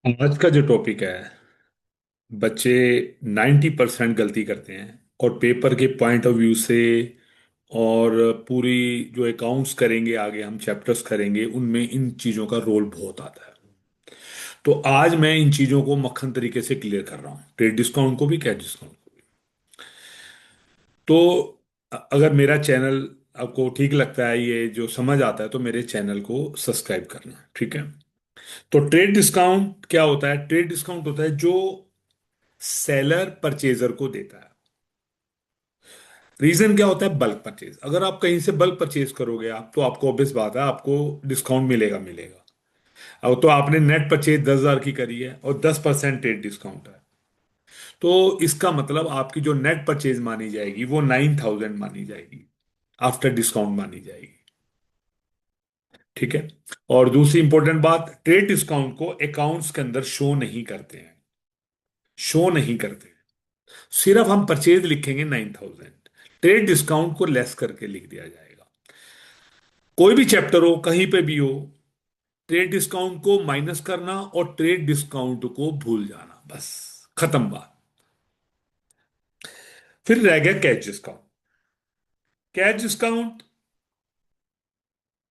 आज का जो टॉपिक है, बच्चे 90% गलती करते हैं। और पेपर के पॉइंट ऑफ व्यू से और पूरी जो अकाउंट्स करेंगे, आगे हम चैप्टर्स करेंगे, उनमें इन चीज़ों का रोल बहुत आता है। तो आज मैं इन चीज़ों को मक्खन तरीके से क्लियर कर रहा हूँ, ट्रेड डिस्काउंट को भी, कैश डिस्काउंट को भी। तो अगर मेरा चैनल आपको ठीक लगता है, ये जो समझ आता है, तो मेरे चैनल को सब्सक्राइब करना, ठीक है। तो ट्रेड डिस्काउंट क्या होता है? ट्रेड डिस्काउंट होता है जो सेलर परचेजर को देता है। रीजन क्या होता है? Bulk purchase. अगर आप कहीं से बल्क परचेज करोगे आप, तो आपको ऑब्वियस बात है, आपको डिस्काउंट मिलेगा मिलेगा। अब तो आपने नेट परचेज 10,000 की करी है और 10% ट्रेड डिस्काउंट है, तो इसका मतलब आपकी जो नेट परचेज मानी जाएगी वो 9,000 मानी जाएगी, आफ्टर डिस्काउंट मानी जाएगी। ठीक है। और दूसरी इंपॉर्टेंट बात, ट्रेड डिस्काउंट को अकाउंट्स के अंदर शो नहीं करते हैं, शो नहीं करते। सिर्फ हम परचेज लिखेंगे 9,000, ट्रेड डिस्काउंट को लेस करके लिख दिया जाएगा। कोई भी चैप्टर हो, कहीं पे भी हो, ट्रेड डिस्काउंट को माइनस करना और ट्रेड डिस्काउंट को भूल जाना, बस, खत्म बात। फिर रह गया cash discount. Cash discount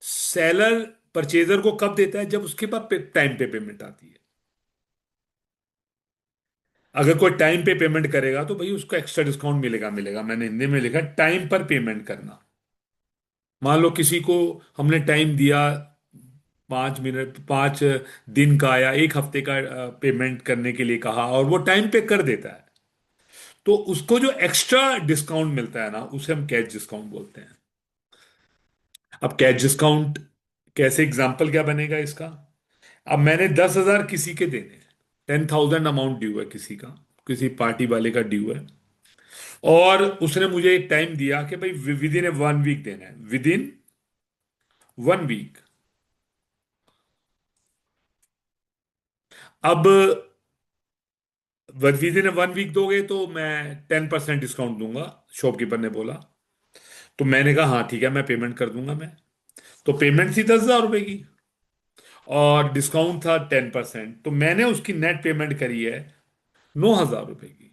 seller purchaser को कब देता है? जब उसके पास टाइम पे पेमेंट आती है। अगर कोई टाइम पे पेमेंट करेगा तो भाई उसको एक्स्ट्रा डिस्काउंट मिलेगा मिलेगा। मैंने हिंदी में लिखा टाइम पर पेमेंट करना। मान लो किसी को हमने टाइम दिया 5 मिनट, 5 दिन का या एक हफ्ते का पेमेंट करने के लिए कहा, और वो टाइम पे कर देता है, तो उसको जो एक्स्ट्रा डिस्काउंट मिलता है ना, उसे हम कैश डिस्काउंट बोलते हैं। अब कैश डिस्काउंट कैसे, एग्जाम्पल क्या बनेगा इसका? अब मैंने 10,000 किसी के देने, 10,000 अमाउंट ड्यू है किसी का, किसी पार्टी वाले का ड्यू है, और उसने मुझे एक टाइम दिया कि भाई विद इन ए 1 वीक देना है, विद इन 1 वीक। अब विद इन 1 वीक दोगे तो मैं 10% डिस्काउंट दूंगा, शॉपकीपर ने बोला। तो मैंने कहा हाँ ठीक है, मैं पेमेंट कर दूंगा मैं। तो पेमेंट थी 10,000 रुपए की, और डिस्काउंट था 10%, तो मैंने उसकी नेट पेमेंट करी है 9,000 रुपए की।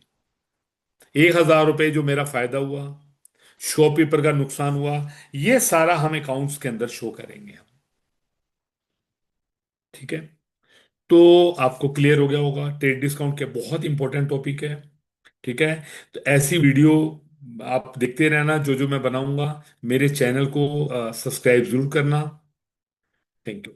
1,000 रुपए जो मेरा फायदा हुआ, शॉपकीपर का नुकसान हुआ, ये सारा हम अकाउंट्स के अंदर शो करेंगे हम। ठीक है। तो आपको क्लियर हो गया होगा, ट्रेड डिस्काउंट के बहुत इंपॉर्टेंट टॉपिक है। ठीक है। तो ऐसी वीडियो आप देखते रहना, जो जो मैं बनाऊंगा। मेरे चैनल को सब्सक्राइब जरूर करना। Thank you.